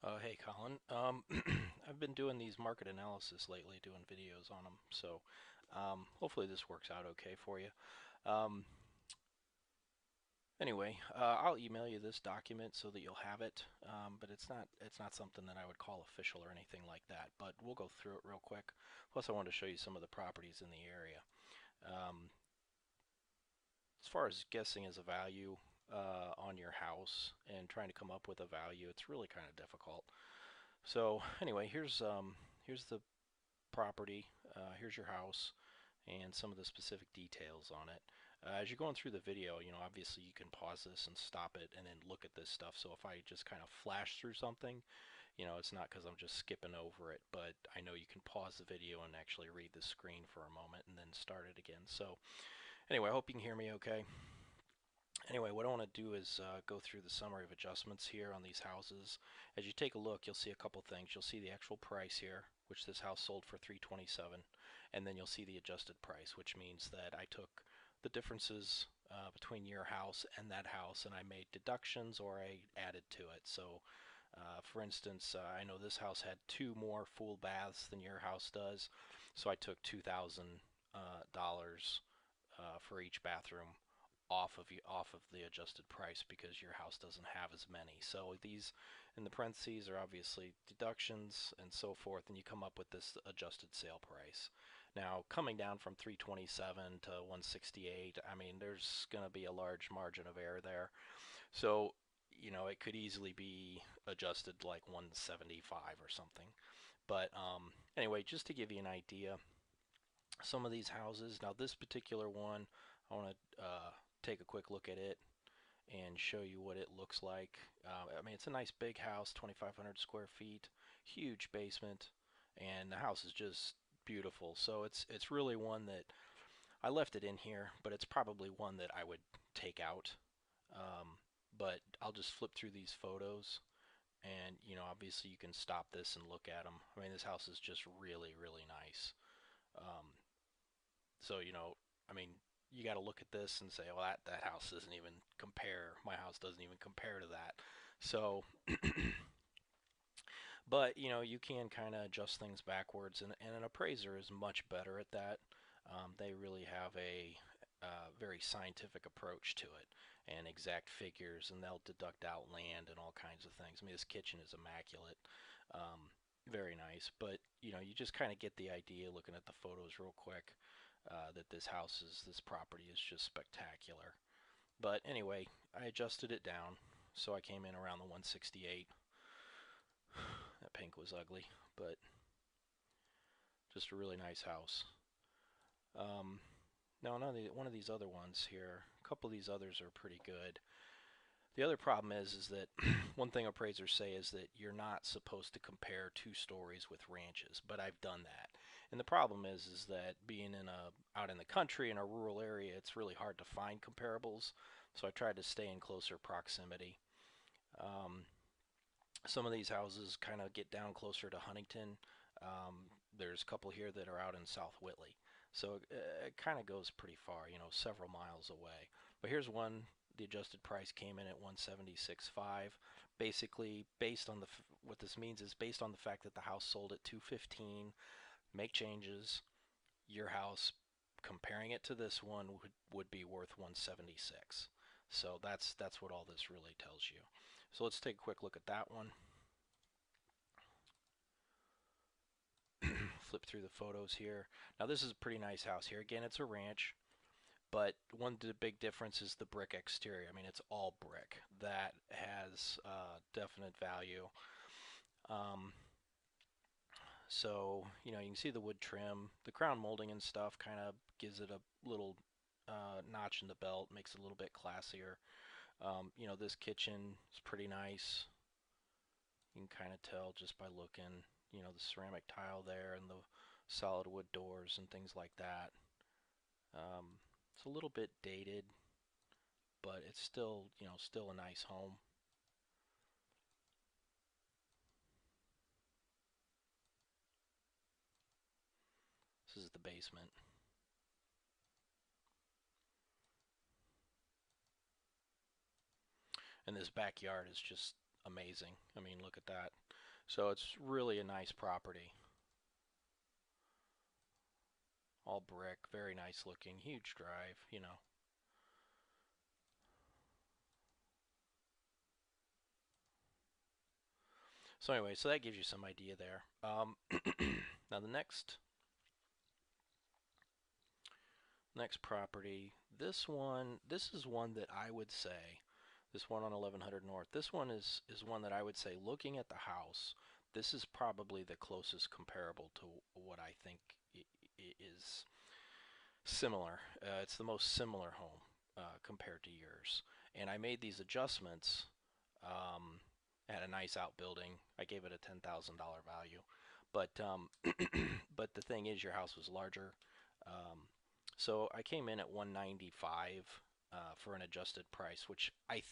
Hey Colin, I've been doing these market analysis lately, doing videos on them, so hopefully this works out okay for you. Um, anyway, I'll email you this document so that you'll have it, but it's not something that I would call official or anything like that. But we'll go through it real quick. Plus, I want to show you some of the properties in the area. Um, as far as guessing as a value on your house and trying to come up with a value, it's really kind of difficult. So anyway, here's the property. Here's your house and some of the specific details on it. As you're going through the video, obviously you can pause this and stop it and then look at this stuff. So if I just kind of flash through something, it's not because I'm just skipping over it, but I know you can pause the video and actually read the screen for a moment and then start it again. So anyway, I hope you can hear me okay. Anyway, what I want to do is go through the summary of adjustments here on these houses. As you take a look, you'll see a couple things. You'll see the actual price here, which this house sold for $327, and then you'll see the adjusted price, which means that I took the differences between your house and that house, and I made deductions or I added to it. So, for instance, I know this house had two more full baths than your house does, so I took $2,000 for each bathroom off of the adjusted price because your house doesn't have as many. So these in the parentheses are obviously deductions and so forth, and you come up with this adjusted sale price. Now, coming down from 327 to 168, I mean, there's going to be a large margin of error there. So, it could easily be adjusted like 175 or something. But anyway, just to give you an idea, some of these houses, now this particular one, I want to take a quick look at it and show you what it looks like. I mean, it's a nice big house, 2,500 square feet, huge basement, and the house is just beautiful. So it's really one that I left it in here, but it's probably one that I would take out. Um, but I'll just flip through these photos, and obviously you can stop this and look at them. I mean, this house is just really, really nice. Um, so I mean, you got to look at this and say, well, that house doesn't even compare. My house doesn't even compare to that. So, but you can kind of adjust things backwards, and an appraiser is much better at that. They really have a very scientific approach to it and exact figures, and they'll deduct out land and all kinds of things. I mean, this kitchen is immaculate, um, very nice, but you just kind of get the idea looking at the photos real quick that this property is just spectacular. But anyway, I adjusted it down, so I came in around the 168. That pink was ugly, but just a really nice house. Um, Now, one of these other ones here, a couple of these others are pretty good. The other problem is that one thing appraisers say is that you're not supposed to compare two stories with ranches, but I've done that. And the problem is that being out in the country in a rural area, it's really hard to find comparables. So I tried to stay in closer proximity. Um, some of these houses kind of get down closer to Huntington. There's a couple here that are out in South Whitley. So it kind of goes pretty far, several miles away. But here's one. The adjusted price came in at 176.5. Basically, based on what this means is based on the fact that the house sold at 215. Make changes. Your house, comparing it to this one, would be worth 176. So that's what all this really tells you. So let's take a quick look at that one. Flip through the photos here. Now this is a pretty nice house here. Again, it's a ranch, but one of the big difference is the brick exterior. I mean, it's all brick. That has definite value. Um, so you can see the wood trim, the crown molding and stuff kind of gives it a little notch in the belt, makes it a little bit classier. This kitchen is pretty nice. You can kind of tell just by looking, the ceramic tile there and the solid wood doors and things like that. It's a little bit dated, but it's still, still a nice home. This is the basement. And this backyard is just amazing. I mean, look at that. So it's really a nice property. All brick, very nice looking, huge drive, you know. So anyway, so that gives you some idea there. Now the next property, this is one that I would say, this one on 1100 North, this one is one that I would say, looking at the house, this is probably the closest comparable to what I think is similar. It's the most similar home compared to yours. And I made these adjustments um, at a nice outbuilding. I gave it a $10,000 value, but but the thing is, your house was larger. Um, so I came in at 195 for an adjusted price, which I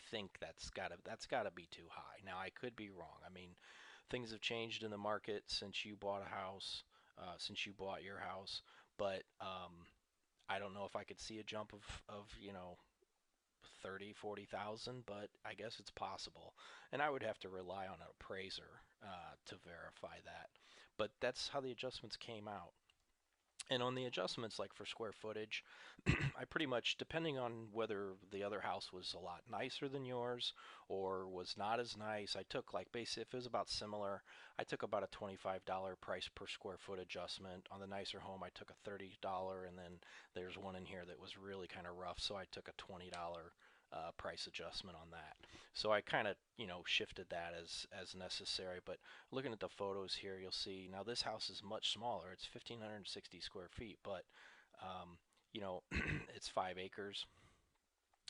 think that's gotta be too high. Now I could be wrong. I mean, things have changed in the market since you bought a house, since you bought your house, but I don't know if I could see a jump of 30, 40,000, but I guess it's possible. And I would have to rely on an appraiser to verify that. But that's how the adjustments came out. And on the adjustments, like for square footage, I pretty much, depending on whether the other house was a lot nicer than yours or was not as nice, I took like basically, if it was about similar, I took about a $25 price per square foot adjustment. On the nicer home, I took a $30, and then there's one in here that was really kind of rough, so I took a $20 price adjustment on that. So I kind of, shifted that as necessary. But looking at the photos here, you'll see now this house is much smaller. It's 1,560 square feet, but you know, it's 5 acres.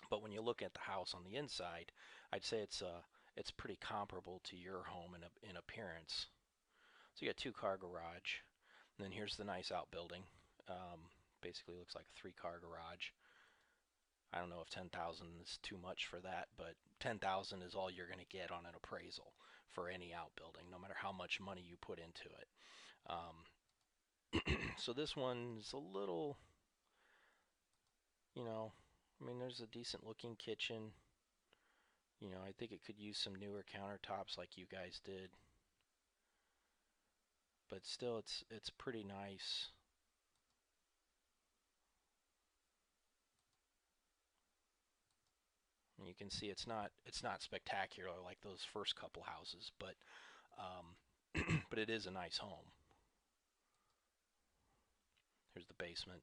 But when you look at the house on the inside, I'd say it's pretty comparable to your home in appearance. So you got two-car garage, and then here's the nice outbuilding. Basically looks like a three-car garage. I don't know if 10,000 is too much for that, but 10,000 is all you're going to get on an appraisal for any outbuilding, no matter how much money you put into it. So this one's a little, you know, I mean, there's a decent looking kitchen. I think it could use some newer countertops like you guys did, but still, it's pretty nice. And you can see it's not spectacular like those first couple houses, but but it is a nice home. Here's the basement.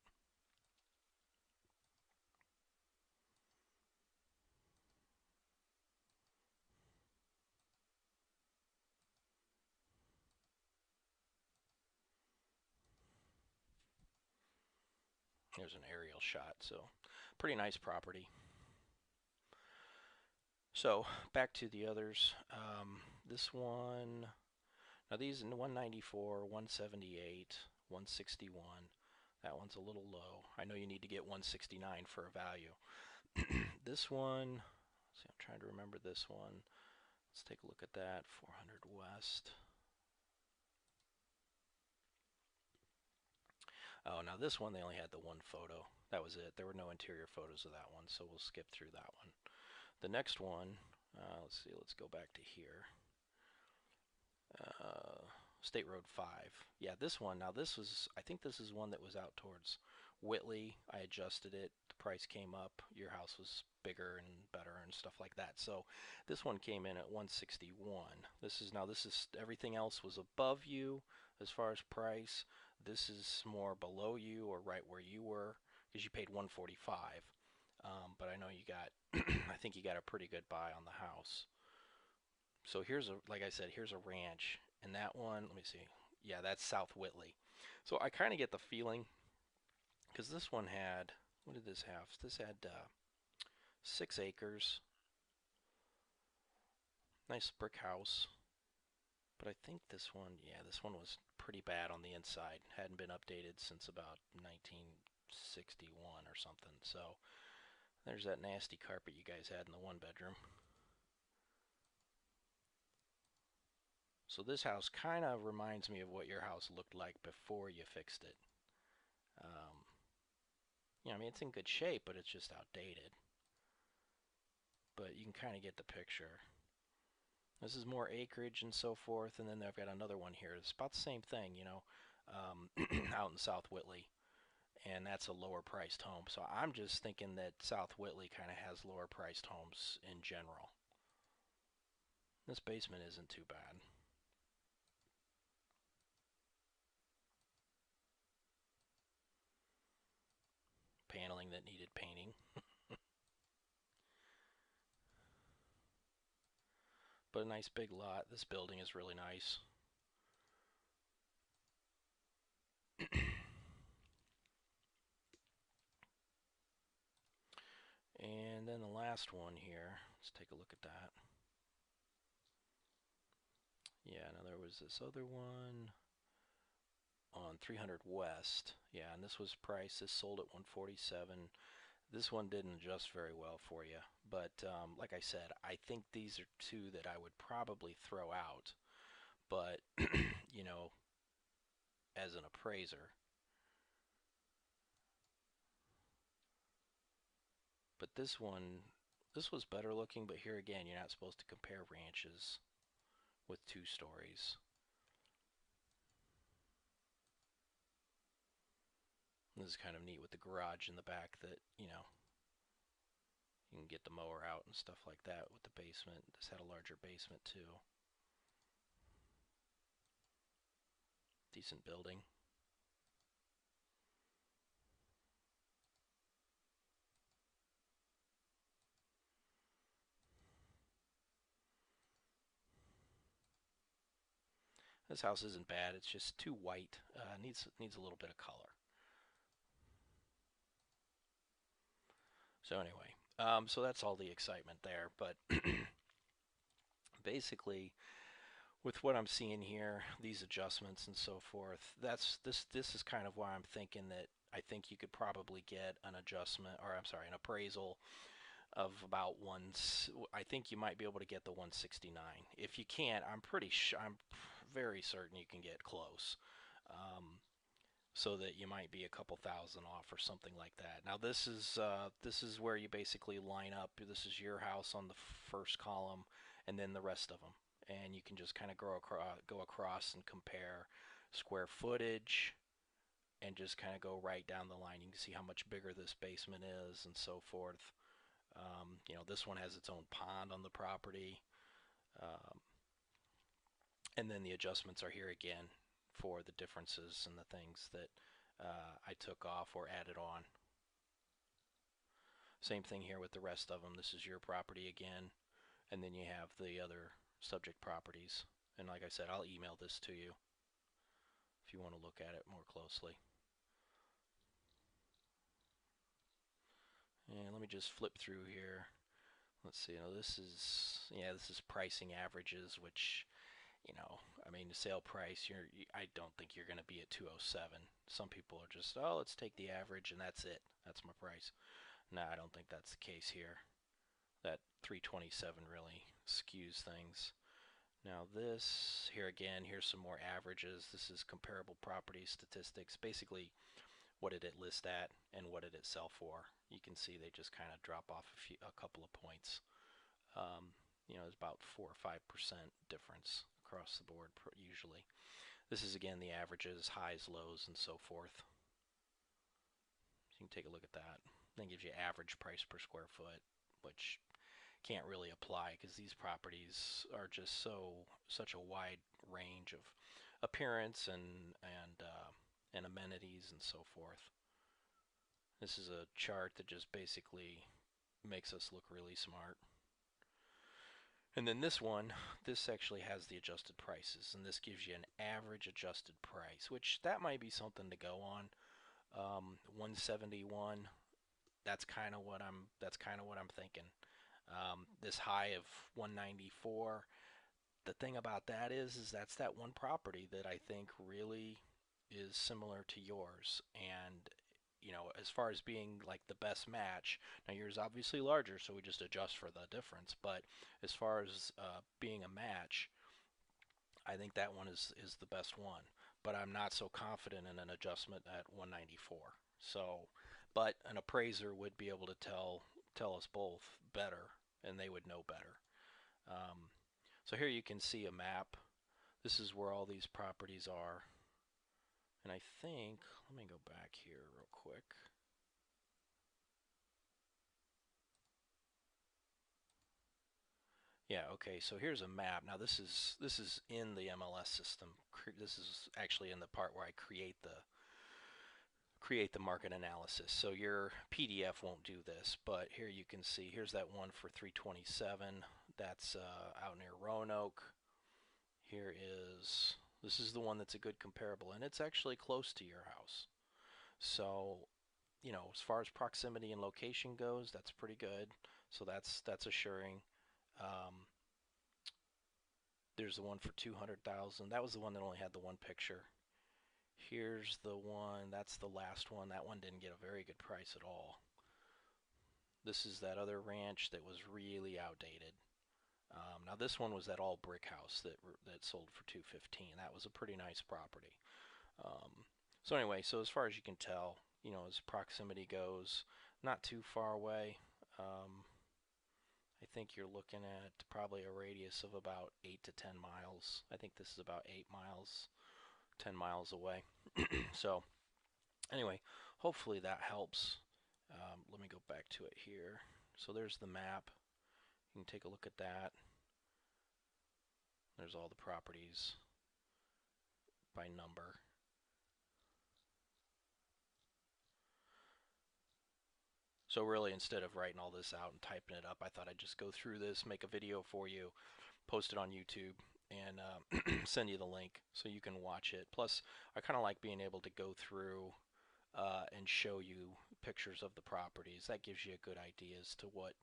There's an aerial shot, so pretty nice property. So back to the others. This one, now these in 194, 178, 161. That one's a little low. I know you need to get 169 for a value. This one, see, I'm trying to remember this one. Let's take a look at that. 400 West. Oh, now this one they only had the one photo. That was it. There were no interior photos of that one, so we'll skip through that one. The next one, let's see, let's go back to here. Uh, State Road 5. Yeah, this one. Now this was, I think this is one that was out towards Whitley. I adjusted it. The price came up. Your house was bigger and better and stuff like that. So this one came in at 161. This is everything else was above you as far as price. This is more below you or right where you were because you paid 145. But I know you got, I think you got a pretty good buy on the house. So like I said, here's a ranch, and that one, let me see. Yeah, that's South Whitley. So I kind of get the feeling, because this one had, what did this have? This had 6 acres, nice brick house. But I think this one, yeah, this one was pretty bad on the inside. Hadn't been updated since about 1961 or something. So there's that nasty carpet you guys had in the one bedroom. So this house kind of reminds me of what your house looked like before you fixed it. Um, I mean, it's in good shape, but it's just outdated. But you can kind of get the picture. This is more acreage and so forth, and then I've got another one here. It's about the same thing, out in South Whitley, and that's a lower priced home. So I'm just thinking that South Whitley kind of has lower priced homes in general. This basement isn't too bad. Paneling that needed painting, but a nice big lot. This building is really nice. And then the last one here, let's take a look at that. Yeah, now there was this other one on 300 West. Yeah, and this was priced. This sold at 147. This one didn't adjust very well for you, but like I said, I think these are two that I would probably throw out. But you know, as an appraiser, but this was better looking. But here again, you're not supposed to compare ranches with 2 stories. This is kind of neat with the garage in the back that, you can get the mower out and stuff like that with the basement. This had a larger basement too. Decent building. This house isn't bad. It's just too white. Needs a little bit of color. So anyway, so that's all the excitement there. But basically, with what I'm seeing here, these adjustments and so forth, this is kind of why I'm thinking that I think you could probably get an adjustment, or I'm sorry, an appraisal of about one. I think you might be able to get the 169. If you can't, I'm very certain you can get close. So that you might be a couple thousand off or something like that. Now this is where you basically line up. This is your house on the first column, and then the rest of them, and you can just kind of go across and compare square footage, and just kind of go right down the line. You can see how much bigger this basement is and so forth. This one has its own pond on the property. Um, and then the adjustments are here again for the differences and the things that I took off or added on. Same thing here with the rest of them. This is your property again, and then you have the other subject properties. And like I said, I'll email this to you if you want to look at it more closely. And let me just flip through here. Let's see. This is pricing averages, which, I mean, the sale price. I don't think you're going to be at 207. Some people are just, oh, let's take the average and that's it. That's my price. No, I don't think that's the case here. That 327 really skews things. Now this, here again, here's some more averages. This is comparable property statistics. Basically, what did it list at and what did it sell for? You can see they just kind of drop off a couple of points. There's about 4 or 5% difference across the board usually. This is again the averages, highs, lows, and so forth. So you can take a look at that. Then gives you average price per square foot, which can't really apply because these properties are just such a wide range of appearance and amenities and so forth. This is a chart that just basically makes us look really smart. And then this actually has the adjusted prices, and this gives you an average adjusted price, which that might be something to go on. 171. That's kind of what I'm thinking. This high of 194. The thing about that is that's that one property that I think really is similar to yours, and as far as being like the best match, now yours obviously larger, so we just adjust for the difference. But as far as being a match, I think that one is the best one. But I'm not so confident in an adjustment at 194. So, but an appraiser would be able to tell us both better, and they would know better. Um, So here you can see a map. This is where all these properties are. And I think, let me go back here real quick. Yeah, okay, so here's a map. Now this is in the MLS system. This is actually in the part where I create the market analysis. So your PDF won't do this, but here you can see, here's that one for 327. That's out near Roanoke. Here is, this is the one that's a good comparable, and it's actually close to your house. So, you know, as far as proximity and location goes, that's pretty good. So that's assuring. Um, there's the one for 200,000. That was the one that only had the one picture. Here's the one, that's the last one. That one didn't get a very good price at all. This is that other ranch that was really outdated. Now this one was that all brick house that sold for 215. That was a pretty nice property. Um, so anyway, so as far as you can tell, you know, as proximity goes, not too far away. I think you're looking at probably a radius of about 8 to 10 miles. I think this is about 8 miles, 10 miles away. So anyway, hopefully that helps. Let me go back to it here. So there's the map. You can take a look at that. There's all the properties by number. So really, instead of writing all this out and typing it up, I thought I'd just go through this, make a video for you, post it on YouTube, and send you the link so you can watch it. Plus, I kind of like being able to go through and show you pictures of the properties. That gives you a good idea as to what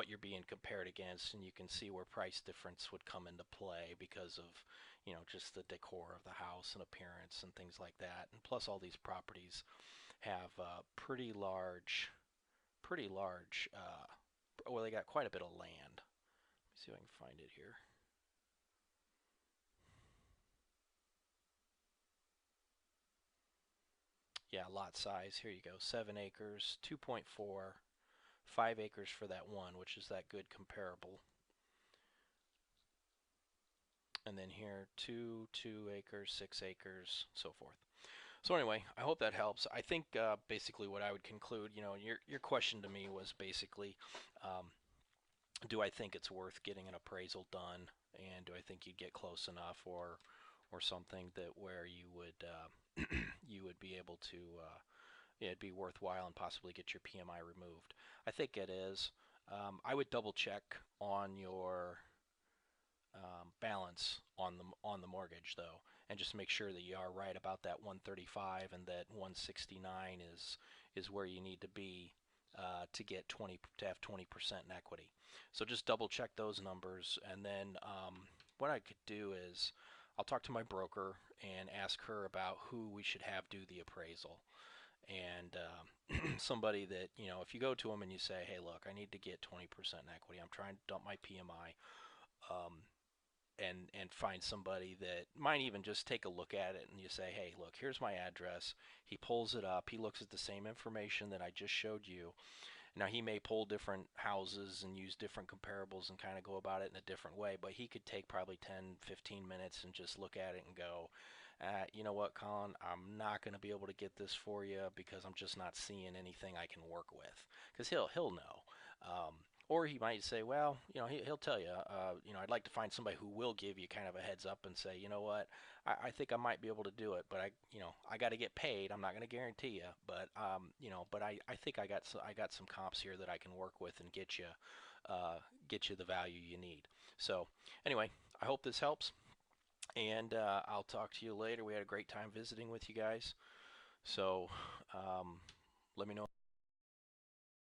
you're being compared against, and you can see where price difference would come into play because of, you know, just the decor of the house and appearance and things like that. And plus, all these properties have pretty large. Well, they got quite a bit of land. Let me see if I can find it here. Yeah, lot size. Here you go. 7 acres, 2.4, 5 acres for that one, which is that good comparable. And then here, 2 acres, 6 acres, so forth. So anyway, I hope that helps. I think basically what I would conclude, you know, your question to me was basically, um, do I think it's worth getting an appraisal done, and do I think you'd get close enough, or something that where you would you would be able to it'd be worthwhile and possibly get your PMI removed. I think it is. I would double check on your balance on the mortgage though, and just make sure that you are right about that 135 and that 169 is where you need to be to get 20 to have 20% in equity. So just double check those numbers, and then what I could do is I'll talk to my broker and ask her about who we should have do the appraisal. And somebody that, you know, if you go to them and you say, hey, look, I need to get 20% in equity, I'm trying to dump my PMI, um, and find somebody that might even just take a look at it, and you say, hey, look, here's my address. He pulls it up, he looks at the same information that I just showed you. Now he may pull different houses and use different comparables and kind of go about it in a different way, but he could take probably 10-15 minutes and just look at it and go, you know what, Colin, I'm not going to be able to get this for you because I'm just not seeing anything I can work with. Because he'll know. Or he might say, well, you know, he'll tell you, you know, I'd like to find somebody who will give you kind of a heads up and say, you know what, I think I might be able to do it, but you know, I got to get paid. I'm not going to guarantee you, but you know, but I think I got some comps here that I can work with and get you the value you need. So anyway, I hope this helps, and I'll talk to you later. We had a great time visiting with you guys. So let me know.